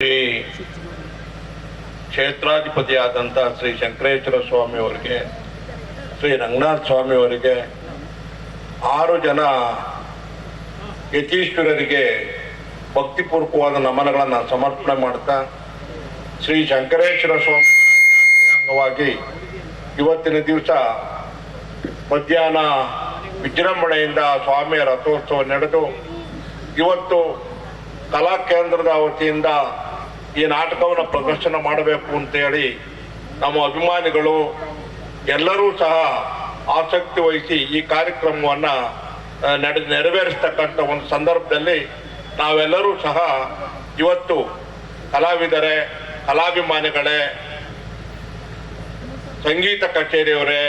ಶ್ರೀ ಕ್ಷೇತ್ರಾಧಿಪತಿಯಾದಂಥ ಶ್ರೀ ಶಂಕರೇಶ್ವರ ಸ್ವಾಮಿಯವರಿಗೆ, ಶ್ರೀ ರಂಗನಾಥ ಸ್ವಾಮಿಯವರಿಗೆ, 6 ಜನ ಯತೀಶ್ವರರಿಗೆ ಭಕ್ತಿಪೂರ್ವಕವಾದ ನಮನಗಳನ್ನು ಸಮರ್ಪಣೆ ಮಾಡ್ತಾ, ಶ್ರೀ ಶಂಕರೇಶ್ವರ ಸ್ವಾಮಿಯವರ ಜಾತ್ರೆ ಅಂಗವಾಗಿ ಇವತ್ತಿನ ದಿವಸ ಮಧ್ಯಾಹ್ನ ವಿಜೃಂಭಣೆಯಿಂದ ಸ್ವಾಮಿಯ ರಥೋತ್ಸವ ನಡೆದು, ಇವತ್ತು ಕಲಾ ಕೇಂದ್ರದ ವತಿಯಿಂದ ಈ ನಾಟಕವನ್ನು ಪ್ರದರ್ಶನ ಮಾಡಬೇಕು ಅಂತೇಳಿ ನಮ್ಮ ಅಭಿಮಾನಿಗಳು ಎಲ್ಲರೂ ಸಹ ಆಸಕ್ತಿ ವಹಿಸಿ ಈ ಕಾರ್ಯಕ್ರಮವನ್ನು ನೆರವೇರಿಸ್ತಕ್ಕಂಥ ಒಂದು ಸಂದರ್ಭದಲ್ಲಿ ನಾವೆಲ್ಲರೂ ಸಹ ಇವತ್ತು ಕಲಾವಿದರೇ, ಕಲಾಭಿಮಾನಿಗಳೇ, ಸಂಗೀತ ಕಚೇರಿಯವರೇ,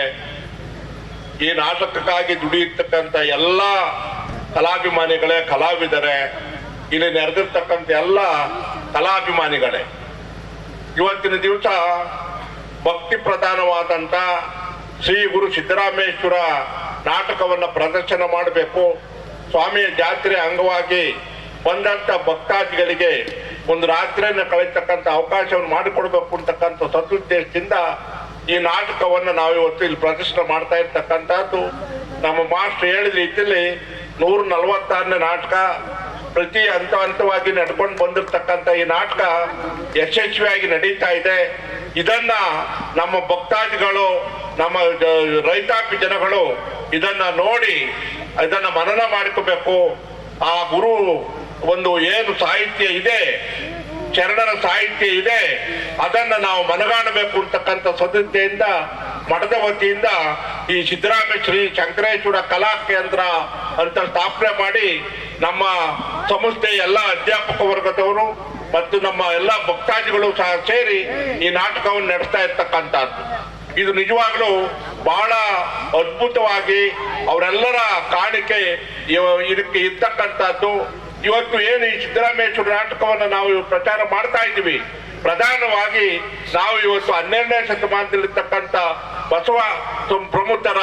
ಈ ನಾಟಕಕ್ಕಾಗಿ ದುಡಿಯತಕ್ಕಂಥ ಎಲ್ಲ ಕಲಾಭಿಮಾನಿಗಳೇ, ಕಲಾವಿದರೇ, ಇಲ್ಲಿ ನೆರೆದಿರ್ತಕ್ಕಂಥ ಎಲ್ಲ ಕಲಾಭಿಮಾನಿಗಳೇ, ಇವತ್ತಿನ ದಿವಸ ಭಕ್ತಿ ಪ್ರಧಾನವಾದಂಥ ಶ್ರೀ ಗುರು ಸಿದ್ದರಾಮೇಶ್ವರ ನಾಟಕವನ್ನು ಪ್ರದರ್ಶನ ಮಾಡಬೇಕು. ಸ್ವಾಮಿಯ ಜಾತ್ರೆ ಅಂಗವಾಗಿ ಬಂದಂಥ ಭಕ್ತಾದಿಗಳಿಗೆ ಒಂದು ರಾತ್ರಿಯನ್ನು ಕಳೀತಕ್ಕಂಥ ಅವಕಾಶವನ್ನು ಮಾಡಿಕೊಡ್ಬೇಕು ಅಂತಕ್ಕಂಥ ಸದುದ್ದೇಶದಿಂದ ಈ ನಾಟಕವನ್ನು ನಾವು ಇವತ್ತು ಇಲ್ಲಿ ಪ್ರದರ್ಶನ ಮಾಡ್ತಾ ಇರ್ತಕ್ಕಂಥದ್ದು. ನಮ್ಮ ಮಾಸ್ಟರ್ ಹೇಳಿದ ರೀತಿಯಲ್ಲಿ 146ನೇ ನಾಟಕ, ಪ್ರತಿ ಹಂತವಾಗಿ ನಡ್ಕೊಂಡು ಬಂದಿರತಕ್ಕಂಥ ಈ ನಾಟಕ ಯಶಸ್ವಿಯಾಗಿ ನಡೀತಾ ಇದೆ. ಇದನ್ನ ನಮ್ಮ ಭಕ್ತಾದಿಗಳು, ನಮ್ಮ ರೈತಾಪಿ ಜನಗಳು ಇದನ್ನ ನೋಡಿ ಇದನ್ನ ಮನನ ಮಾಡ್ಕೋಬೇಕು. ಆ ಗುರು ಒಂದು ಏನು ಸಾಹಿತ್ಯ ಇದೆ, ಶರಣರ ಸಾಹಿತ್ಯ ಇದೆ, ಅದನ್ನ ನಾವು ಮನಗಾಣಬೇಕು ಅಂತಕ್ಕಂಥ ಸದುದ್ದೇಶದಿಂದ ಮಠದ ವತಿಯಿಂದ ಈ ಶ್ರೀ ಶಂಕರೇಶ್ವರ ಕಲಾ ಕೇಂದ್ರ ಅಂತ ಸ್ಥಾಪನೆ ಮಾಡಿ ನಮ್ಮ ಸಂಸ್ಥೆ ಎಲ್ಲ ಅಧ್ಯಾಪಕ ವರ್ಗದವರು ಮತ್ತು ನಮ್ಮ ಎಲ್ಲ ಭಕ್ತಾದಿಗಳು ಸಹ ಸೇರಿ ಈ ನಾಟಕವನ್ನು ನಡೆಸ್ತಾ ಇರ್ತಕ್ಕಂಥದ್ದು. ಇದು ನಿಜವಾಗ್ಲೂ ಬಹಳ ಅದ್ಭುತವಾಗಿ ಅವರೆಲ್ಲರ ಕಾಣಿಕೆ ಇದಕ್ಕೆ ಇರ್ತಕ್ಕಂಥದ್ದು. ಇವತ್ತು ಏನು ಈ ಸಿದ್ದರಾಮೇಶ್ವರ ನಾಟಕವನ್ನು ನಾವು ಪ್ರಚಾರ ಮಾಡ್ತಾ ಇದ್ದೀವಿ, ಪ್ರಧಾನವಾಗಿ ನಾವು ಇವತ್ತು 12ನೇ ಶತಮಾನದಲ್ಲಿರ್ತಕ್ಕಂಥ ಬಸವ ಪ್ರಮುಖರ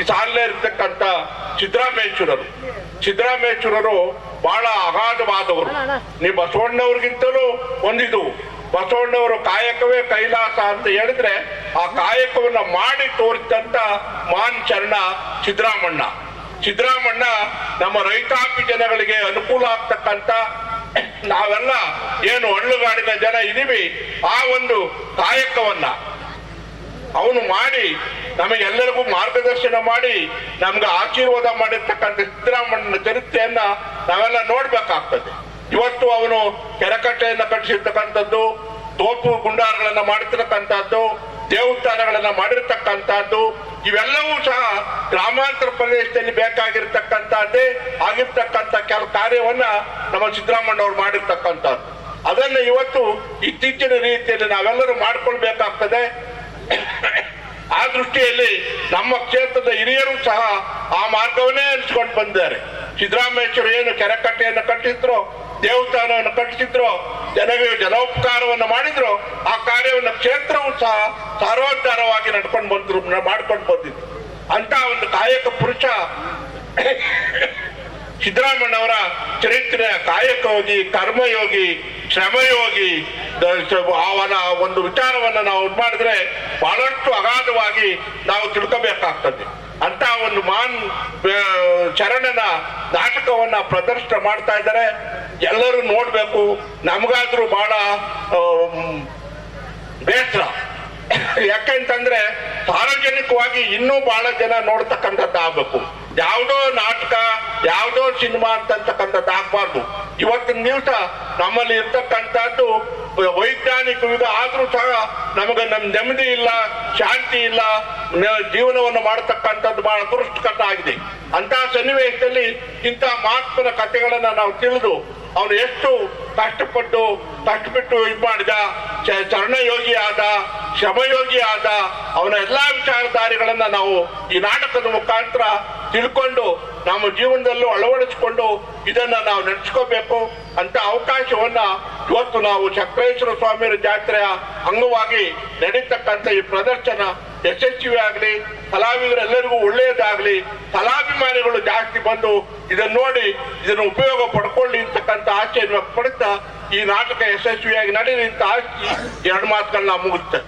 ಈ ಸಾಲೇ ಇರ್ತಕ್ಕಂಥ ಸಿದ್ದರಾಮೇಶ್ವರರು ಬಹಳ ಅಗಾಧವಾದವರು. ನೀವು ಬಸವಣ್ಣವ್ರಿಗಿಂತಲೂ ಒಂದಿದು, ಬಸವಣ್ಣವರು ಕಾಯಕವೇ ಕೈಲಾಸ ಅಂತ ಹೇಳಿದ್ರೆ ಆ ಕಾಯಕವನ್ನ ಮಾಡಿ ತೋರಿಸಿದಂತ ಮಾನ್ ಶರಣ ಸಿದ್ದರಾಮಣ್ಣ ನಮ್ಮ ರೈತಾಪಿ ಜನಗಳಿಗೆ ಅನುಕೂಲ ಆಗ್ತಕ್ಕಂಥ, ನಾವೆಲ್ಲ ಏನು ಹಳ್ಳುಗಾಡಿನ ಜನ ಇದೀವಿ, ಆ ಒಂದು ಕಾಯಕವನ್ನ ಅವನು ಮಾಡಿ ನಮಗೆಲ್ಲರಿಗೂ ಮಾರ್ಗದರ್ಶನ ಮಾಡಿ ನಮ್ಗೆ ಆಶೀರ್ವಾದ ಮಾಡಿರ್ತಕ್ಕಂಥ ಸಿದ್ದರಾಮಣ್ಣನ ಚರಿತ್ರೆಯನ್ನ ನಾವೆಲ್ಲ ನೋಡ್ಬೇಕಾಗ್ತದೆ. ಇವತ್ತು ಅವನು ಕೆರೆಕಟ್ಟೆಯನ್ನ ಕಟ್ಟಿಸಿರ್ತಕ್ಕಂಥದ್ದು, ತೋಪು ಗುಂಡಾರಗಳನ್ನ ಮಾಡಿರ್ತಕ್ಕಂಥದ್ದು, ದೇವಸ್ಥಾನಗಳನ್ನ ಮಾಡಿರ್ತಕ್ಕಂಥದ್ದು, ಇವೆಲ್ಲವೂ ಸಹ ಗ್ರಾಮಾಂತರ ಪ್ರದೇಶದಲ್ಲಿ ಬೇಕಾಗಿರ್ತಕ್ಕಂಥದ್ದೇ ಆಗಿರ್ತಕ್ಕಂಥ ಕೆಲ ಕಾರ್ಯವನ್ನ ನಮ್ಮ ಸಿದ್ದರಾಮಣ್ಣವ್ರು ಮಾಡಿರ್ತಕ್ಕಂಥದ್ದು. ಅದನ್ನ ಇವತ್ತು ಇತ್ತೀಚಿನ ರೀತಿಯಲ್ಲಿ ನಾವೆಲ್ಲರೂ ಮಾಡ್ಕೊಳ್ಬೇಕಾಗ್ತದೆ. ಆ ದೃಷ್ಟಿಯಲ್ಲಿ ನಮ್ಮ ಕ್ಷೇತ್ರದ ಹಿರಿಯರು ಸಹ ಆ ಮಾರ್ಗವನ್ನೇ ಅನಿಸ್ಕೊಂಡು ಬಂದಿದ್ದಾರೆ. ಸಿದ್ದರಾಮೇಶ್ವರ ಏನು ಕೆರೆಕಟ್ಟೆಯನ್ನು ಕಟ್ಟಿಸಿದ್ರು, ದೇವಸ್ಥಾನವನ್ನು ಕಟ್ಟಿಸಿದ್ರು, ಜನರಿಗೆ ಜನೋಪಕಾರವನ್ನು ಮಾಡಿದ್ರು, ಆ ಕಾರ್ಯವನ್ನು ಕ್ಷೇತ್ರವು ಸಹ ಸಾರ್ವಧಾರವಾಗಿ ಮಾಡ್ಕೊಂಡು ಬಂದಿದ್ರು. ಅಂತ ಒಂದು ಕಾಯಕ ಪುರುಷ ಸಿದ್ದರಾಮಣ್ಣವರ ಚರಿತ್ರೆ ಕಾಯಕಯೋಗಿ, ಕರ್ಮಯೋಗಿ, ಶ್ರಮಯೋಗಿ, ಅವನ ಒಂದು ವಿಚಾರವನ್ನು ನಾವು ಮಾಡಿದ್ರೆ ಬಹಳಷ್ಟು ಅಗಾಧವಾಗಿ ನಾವು ತಿಳ್ಕೋಬೇಕಾಗ್ತದೆ. ಅಂತ ಒಂದು ಶರಣನ ನಾಟಕವನ್ನ ಪ್ರದರ್ಶನ ಮಾಡ್ತಾ ಇದ್ದಾರೆ. ಎಲ್ಲರೂ ನೋಡ್ಬೇಕು. ನಮಗಾದ್ರೂ ಬಹಳ ಬೇಸರ. ಯಾಕಂತಂದ್ರೆ ಸಾರ್ವಜನಿಕವಾಗಿ ಇನ್ನೂ ಬಹಳ ಜನ ನೋಡ್ತಕ್ಕಂಥದ್ದು ಆಗ್ಬೇಕು. ಯಾವುದೋ ನಾಟಕ, ಯಾವುದೋ ಸಿನಿಮಾ ಅಂತಕ್ಕಂಥದ್ದು ಆಗ್ಬಾರ್ದು. ಇವತ್ತಿನ ದಿವಸ ನಮ್ಮಲ್ಲಿ ಇರ್ತಕ್ಕಂಥದ್ದು ವೈಜ್ಞಾನಿಕ ಯುಗ ಆದ್ರೂ ಸಹ ನಮಗೆ ನೆಮ್ಮದಿ ಇಲ್ಲ, ಶಾಂತಿ ಇಲ್ಲ, ಜೀವನವನ್ನು ಮಾಡತಕ್ಕಂಥದ್ದು ಬಹಳ ದುರಷ್ಟಕರ ಆಗಿದೆ. ಅಂತಹ ಸನ್ನಿವೇಶದಲ್ಲಿ ಇಂಥ ಮಹಾತ್ಮನ ಕಥೆಗಳನ್ನ ನಾವು ತಿಳಿದು ಅವನು ಎಷ್ಟು ಕಷ್ಟಬಿಟ್ಟು ಇದು ಮಾಡಿದ, ಚರಣಯೋಗಿ ಆದ, ಶ್ರಮಯೋಗಿ ಆದ, ಅವನ ಎಲ್ಲಾ ವಿಚಾರಧಾರೆಗಳನ್ನ ನಾವು ಈ ನಾಟಕದ ಮುಖಾಂತರ ತಿಳ್ಕೊಂಡು ನಮ್ಮ ಜೀವನದಲ್ಲೂ ಅಳವಡಿಸಿಕೊಂಡು ಇದನ್ನ ನಾವು ನಡೆಸ್ಕೋಬೇಕು ಅಂತ ಅವಕಾಶವನ್ನ ಇವತ್ತು ನಾವು ಚಕ್ರೇಶ್ವರ ಸ್ವಾಮಿಯವರ ಜಾತ್ರೆಯ ಅಂಗವಾಗಿ ನಡೀತಕ್ಕಂಥ ಈ ಪ್ರದರ್ಶನ ಯಶಸ್ವಿ ಆಗಲಿ, ಕಲಾವಿದರೆಲ್ಲರಿಗೂ ಒಳ್ಳೆಯದಾಗಲಿ, ಕಲಾಭಿಮಾನಿಗಳು ಜಾಸ್ತಿ ಬಂದು ಇದನ್ನು ನೋಡಿ ಇದನ್ನು ಉಪಯೋಗ ಪಡ್ಕೊಳ್ಳಿ ಅಂತಕ್ಕಂಥ ಆಸೆಯನ್ನು ವ್ಯಕ್ತಪಡುತ್ತಾ ಈ ನಾಟಕ ಯಶಸ್ವಿಯಾಗಿ ನಡೆಯಲಿ ಅಂತ ಆಶಿಸಿ ಎರಡು ಮಾತುಗಳನ್ನ ಮುಗಿಸ್ತೇನೆ.